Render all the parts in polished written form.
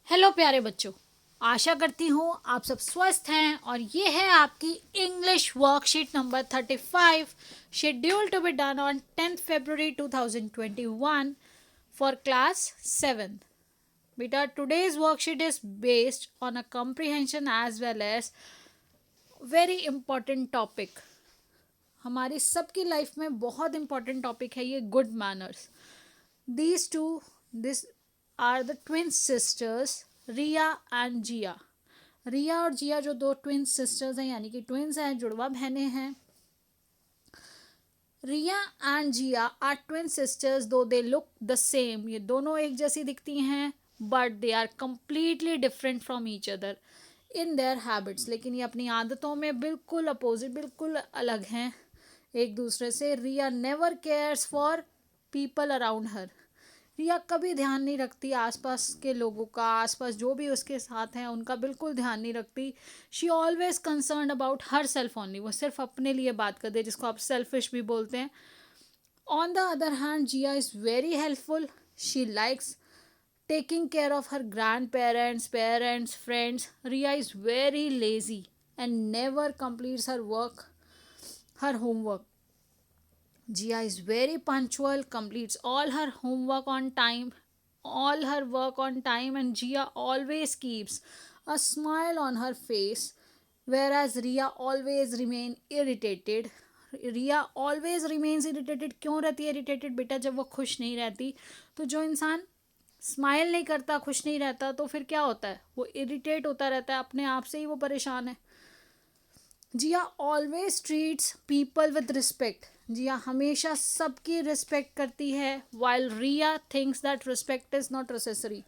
Hello प्यारे बच्चों, आशा करती हूँ आप सब स्वस्थ हैं और ये है आपकी English worksheet number 35 schedule to be done on 10th February 2021 for class 7th. बेटा, today's worksheet is based on a comprehension as well as very important topic. हमारी सबकी लाइफ में बहुत इंपॉर्टेंट टॉपिक है ये good manners. These two, this are the twin sisters Riya and Jiya. Riya और जिया जो दो ट्विन सिस्टर्स हैं, यानी कि ट्विंस हैं, जुड़वा बहनें हैं. Riya and Jiya are twin sisters though they look the same. ये दोनों एक जैसी दिखती हैं but they are completely different from each other in their habits. लेकिन ये अपनी आदतों में बिल्कुल अपोजिट, बिल्कुल अलग हैं एक दूसरे से. Riya never cares for people around her. Riya कभी ध्यान नहीं रखती आसपास के लोगों का, आसपास जो भी उसके साथ हैं उनका बिल्कुल ध्यान नहीं रखती. She always concern about her self only. वो सिर्फ अपने लिए बात करती है, जिसको आप सेल्फिश भी बोलते हैं. On the other hand Jiya is very helpful. She likes taking care of her grandparents, parents, friends. Riya is very lazy and never completes her homework. Jia is very punctual, completes all her homework on time, all her work on time, and Jia always keeps a smile on her face, whereas Riya always remain irritated. Riya always remains irritated. क्यों रहती है irritated बेटा? जब वो खुश नहीं रहती. तो जो इंसान स्माइल नहीं करता, खुश नहीं रहता, तो फिर क्या होता है? वो इरिटेट होता रहता है, अपने आप से ही वो परेशान है. Jiya always treats people with respect. Jiya हमेशा सबकी रिस्पेक्ट करती है, while Riya thinks that respect is not necessary.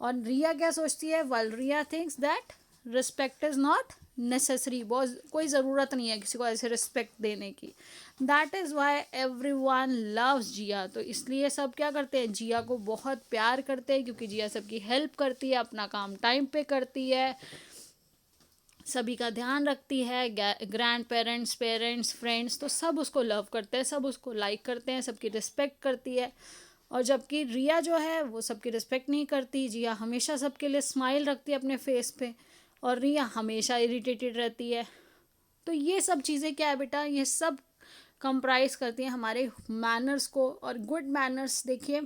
और रिया क्या सोचती है? While Riya thinks that respect is not necessary. बहुत कोई ज़रूरत नहीं है किसी को ऐसे रिस्पेक्ट देने की. That is why everyone loves Jiya. तो इसलिए सब क्या करते हैं? जिया को बहुत प्यार करते हैं, क्योंकि जिया सबकी हेल्प करती है, अपना काम टाइम पे करती है, सभी का ध्यान रखती है. ग्रैंड पेरेंट्स, पेरेंट्स, फ्रेंड्स, तो सब उसको लव करते हैं, सब उसको लाइक करते हैं, सबकी रिस्पेक्ट करती है. और जबकि रिया जो है वो सबकी रिस्पेक्ट नहीं करती. जिया हमेशा सबके लिए स्माइल रखती है अपने फेस पे, और रिया हमेशा इरिटेटेड रहती है. तो ये सब चीज़ें क्या है बेटा? ये सब कंप्राइज करती हैं हमारे मैनर्स को. और गुड मैनर्स देखिए,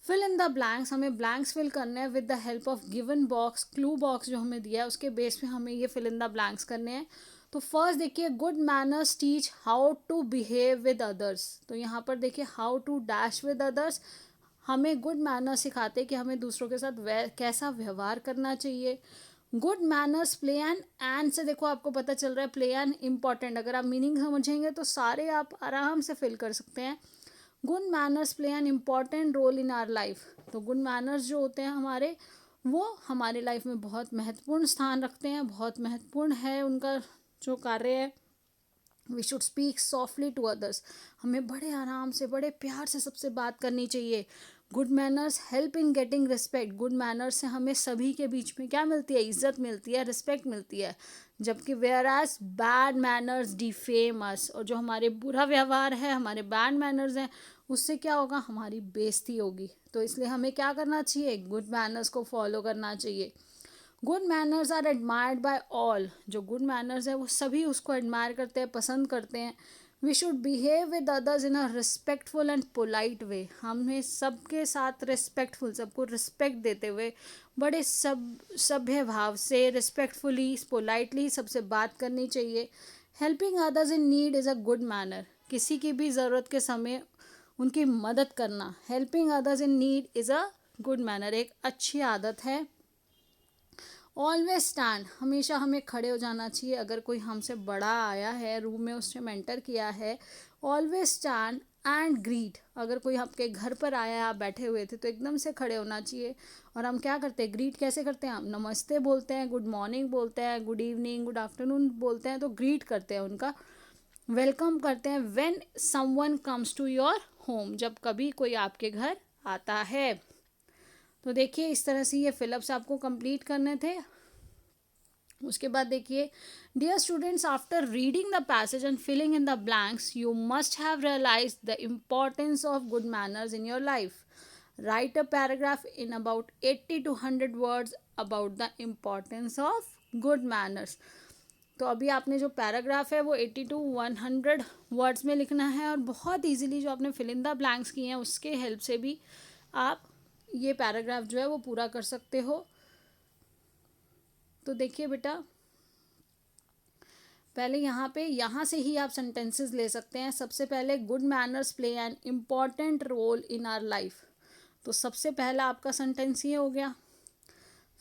फिल इन द ब्लैंक्स. हमें ब्लैंक्स फिल करने हैं with the help of given box. Clue box जो हमें दिया है उसके बेस पे हमें ये फिल इन द ब्लैंक्स करने हैं. तो फर्स्ट देखिए, good manners teach how to behave with others. तो यहाँ पर देखिए, how to dash with others. हमें गुड मैनर्स सिखाते हैं कि हमें दूसरों के साथ कैसा व्यवहार करना चाहिए. गुड मैनर्स प्ले एंड से देखो आपको पता चल रहा है प्ले एन इम्पॉर्टेंट. अगर आप मीनिंग समझेंगे तो सारे आप आराम से फिल कर सकते हैं. Good manners play an important role in our life. तो गुड मैनर्स जो होते हैं हमारे, वो हमारे लाइफ में बहुत महत्वपूर्ण स्थान रखते हैं, बहुत महत्वपूर्ण है उनका जो कार्य है. We should speak softly to others. हमें बड़े आराम से, बड़े प्यार से सबसे बात करनी चाहिए. Good manners help in getting respect. Good manners से हमें सभी के बीच में क्या मिलती है? इज्जत मिलती है, रिस्पेक्ट मिलती है. जबकि whereas bad manners defame us. और जो हमारे बुरा व्यवहार है, हमारे बैड मैनर्स हैं, उससे क्या होगा? हमारी बेइज्जती होगी. तो इसलिए हमें क्या करना चाहिए? गुड मैनर्स को फॉलो करना चाहिए. Good manners are admired by all. जो गुड मैनर्स है वो सभी उसको एडमायर करते हैं, पसंद करते हैं. We should behave with others in a respectful and polite way. हमें सबके साथ रिस्पेक्टफुल, सबको रिस्पेक्ट देते हुए, बड़े सभ्य भाव से, रिस्पेक्टफुली, पोलाइटली सबसे बात करनी चाहिए. Helping others in need is a good manner. किसी की भी ज़रूरत के समय उनकी मदद करना, helping others in need is a good manner, एक अच्छी आदत है. Always stand. हमेशा हमें खड़े हो जाना चाहिए. अगर कोई हमसे बड़ा आया है रूम में, उसने मेंटर किया है, ऑलवेज स्टैंड एंड ग्रीट. अगर कोई आपके घर पर आया है, आप बैठे हुए थे, तो एकदम से खड़े होना चाहिए. और हम क्या करते हैं? ग्रीट कैसे करते हैं? हम नमस्ते बोलते हैं, गुड मॉर्निंग बोलते हैं, गुड इवनिंग, गुड आफ्टरनून बोलते हैं. तो ग्रीट करते हैं, उनका वेलकम करते हैं. When someone comes to your home. जब कभी कोई आपके घर आता है. तो देखिए इस तरह से ये फिलअप्स आपको कंप्लीट करने थे. उसके बाद देखिए, dear students, after reading the passage and filling in the blanks, you must have realise the importance of good manners in your life. Write a paragraph in about 80 to 100 words about the importance of good manners. तो अभी आपने जो paragraph है वो 80 to 100 words में लिखना है, और बहुत इजीली जो आपने फिल इन द ब्लैंक्स किए हैं उसके हेल्प से भी आप ये पैराग्राफ जो है वो पूरा कर सकते हो। तो देखिए बेटा, पहले यहाँ से ही आप सेंटेंसेस ले सकते हैं। सबसे पहले, good manners play an important role in our life. तो सबसे पहला आपका सेंटेंस ये हो गया।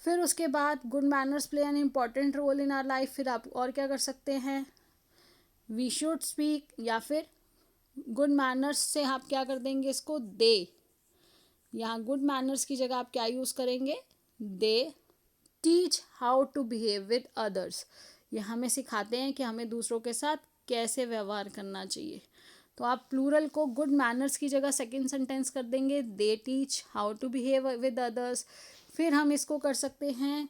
फिर उसके बाद, good manners play an important role in our life, फिर आप और क्या कर सकते हैं, वी शुड स्पीक, या फिर गुड मैनर्स से आप क्या कर देंगे इसको, दे। यहाँ गुड मैनर्स की जगह आप क्या यूज़ करेंगे, they teach how to behave with others. ये हमें सिखाते हैं कि हमें दूसरों के साथ कैसे व्यवहार करना चाहिए। तो आप प्लूरल को गुड मैनर्स की जगह सेकंड सेंटेंस कर देंगे, they teach how to behave with others. फिर हम इसको कर सकते हैं,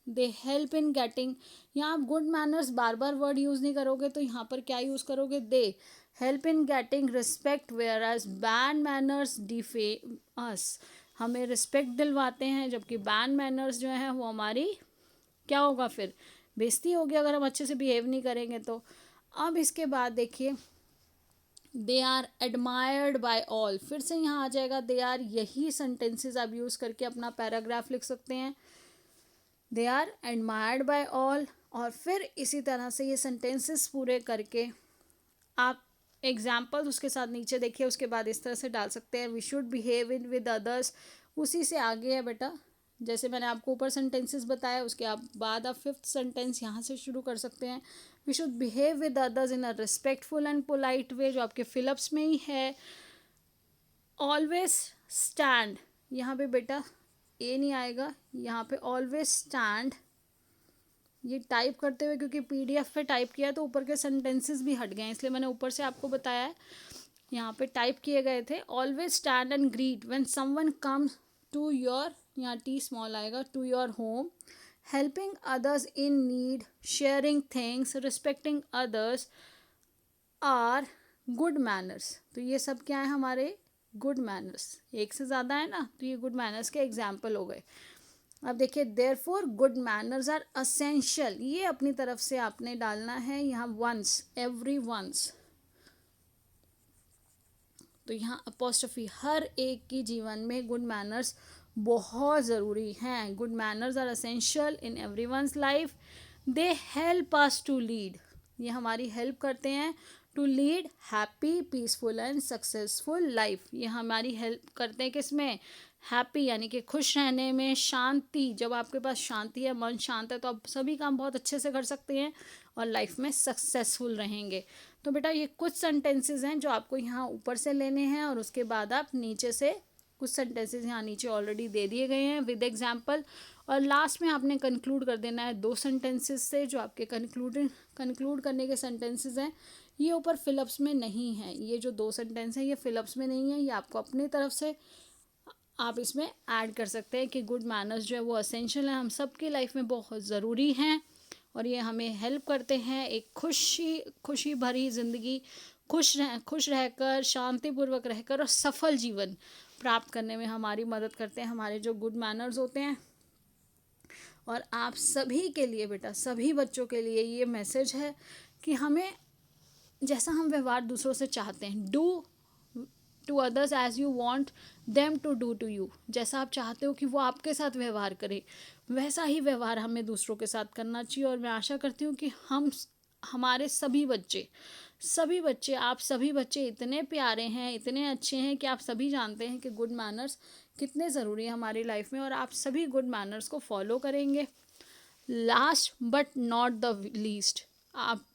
दे हेल्प इन गेटिंग। यहाँ आप गुड मैनर्स बार बार वर्ड यूज़ नहीं करोगे, तो यहाँ पर क्या यूज़ करोगे, they help in getting respect, whereas bad manners defame us. हमें रिस्पेक्ट दिलवाते हैं, जबकि बैड मैनर्स जो है वो हमारी क्या होगा, फिर बेइज्जती होगी अगर हम अच्छे से बिहेव नहीं करेंगे तो। अब इसके बाद देखिए, they are admired by all. फिर से यहाँ आ जाएगा दे आर। यही सेंटेंसेस आप यूज़ करके अपना पैराग्राफ लिख सकते हैं, they are admired by all. और फिर इसी तरह से ये सेंटेंसेस पूरे करके आप एग्जाम्पल उसके साथ नीचे देखिए, उसके बाद इस तरह से डाल सकते हैं, we should behave in with others. उसी से आगे है बेटा, जैसे मैंने आपको ऊपर सेंटेंसेस बताया, उसके बाद आप फिफ्थ सेंटेंस यहाँ से शुरू कर सकते हैं, we should behave with others in a respectful and polite way, जो आपके फिलअप्स में ही है। ऑलवेज स्टैंड, यहाँ पे बेटा ए नहीं आएगा, यहाँ पे ऑलवेज स्टैंड। ये टाइप करते हुए क्योंकि पीडीएफ पे टाइप किया है तो ऊपर के सेंटेंसेस भी हट गए हैं, इसलिए मैंने ऊपर से आपको बताया है। यहाँ पे टाइप किए गए थे, always stand and greet when someone comes to your, यहाँ टी स्मॉल आएगा, to your home, helping others in need, sharing things, respecting others are good manners. तो ये सब क्या है हमारे गुड मैनर्स। एक से ज़्यादा है ना, तो ये गुड मैनर्स के एग्जाम्पल हो गए। अब देखिए, therefore good manners are essential. ये अपनी तरफ से आपने डालना है यहाँ वंस, एवरी वंस। तो यहाँ अपोस्ट्रोफी, हर एक की जीवन में गुड मैनर्स बहुत ज़रूरी हैं। Good manners are essential in every one's life, they help us to lead. ये हमारी हेल्प करते हैं to lead happy, peaceful and successful life. ये हमारी हेल्प करते हैं किसमें, हैप्पी यानी कि खुश रहने में, शांति, जब आपके पास शांति है, मन शांत है, तो आप सभी काम बहुत अच्छे से कर सकते हैं और लाइफ में सक्सेसफुल रहेंगे। तो बेटा ये कुछ सेंटेंसेस हैं जो आपको यहाँ ऊपर से लेने हैं, और उसके बाद आप नीचे से कुछ सेंटेंसेस यहाँ नीचे ऑलरेडी दे दिए गए हैं विद एग्जाम्पल, और लास्ट में आपने कंक्लूड कर देना है 2 सेंटेंसेस से, जो आपके कंक्लूड करने के सेंटेंसेस हैं। ये ऊपर फिलअप्स में नहीं है, ये जो 2 सेंटेंस हैं ये फिलअप्स में नहीं है, ये आपको अपनी तरफ से आप इसमें ऐड कर सकते हैं कि गुड मैनर्स जो है वो असेंशियल है, हम सबकी लाइफ में बहुत ज़रूरी हैं, और ये हमें हेल्प करते हैं एक खुशी भरी ज़िंदगी, खुश रहकर, शांतिपूर्वक रहकर और सफल जीवन प्राप्त करने में हमारी मदद करते हैं हमारे जो गुड मैनर्स होते हैं। और आप सभी के लिए बेटा, सभी बच्चों के लिए ये मैसेज है कि हमें जैसा हम व्यवहार दूसरों से चाहते हैं, do to others as you want them to do to you. जैसा आप चाहते हो कि वो आपके साथ व्यवहार करे, वैसा ही व्यवहार हमें दूसरों के साथ करना चाहिए। और मैं आशा करती हूँ कि हमारे सभी बच्चे आप सभी बच्चे इतने प्यारे हैं, इतने अच्छे हैं कि आप सभी जानते हैं कि गुड मैनर्स कितने ज़रूरी है हमारी लाइफ में, और आप सभी गुड मैनर्स को फॉलो करेंगे। Last but not the least, आप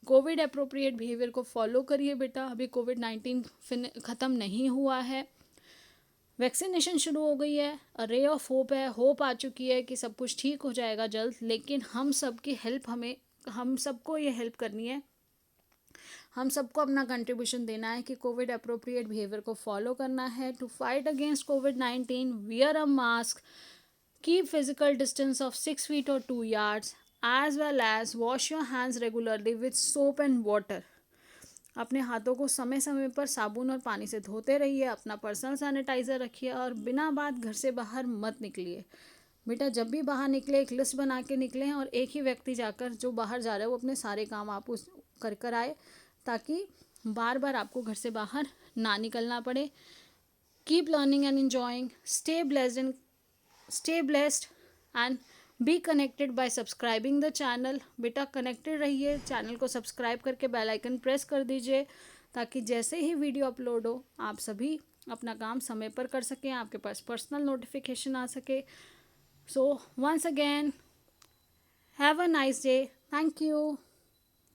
कोविड अप्रोप्रिएट बिहेवियर को फॉलो करिए बेटा। अभी कोविड-19 ख़त्म नहीं हुआ है, वैक्सीनेशन शुरू हो गई है, अ रे ऑफ होप है, होप आ चुकी है कि सब कुछ ठीक हो जाएगा जल्द। लेकिन हम सबकी हेल्प, हम सबको ये हेल्प करनी है, हम सबको अपना कंट्रीब्यूशन देना है कि कोविड अप्रोप्रिएट बिहेवियर को फॉलो करना है। To fight against COVID, wear a mask, keep physical distance of 6 feet or 2 yards, as well as wash your hands regularly with soap and water. अपने हाथों को समय समय पर साबुन और पानी से धोते रहिए, अपना पर्सनल सैनिटाइज़र रखिए और बिना बात घर से बाहर मत निकलिए। बेटा जब भी बाहर निकले एक लिस्ट बना के निकलें और एक ही व्यक्ति जाकर जो बाहर जा रहा है वो अपने सारे काम आप उस कर आए, ताकि बार बार आपको घर से बाहर ना निकलना पड़े। Keep learning and enjoying, stay blessed and be connected by subscribing the channel। बेटा कनेक्टेड रहिए, चैनल को सब्सक्राइब करके बेल आइकन प्रेस कर दीजिए, ताकि जैसे ही वीडियो अपलोड हो आप सभी अपना काम समय पर कर सकें, आपके पास पर्सनल नोटिफिकेशन आ सके। So once again have a nice day, thank you.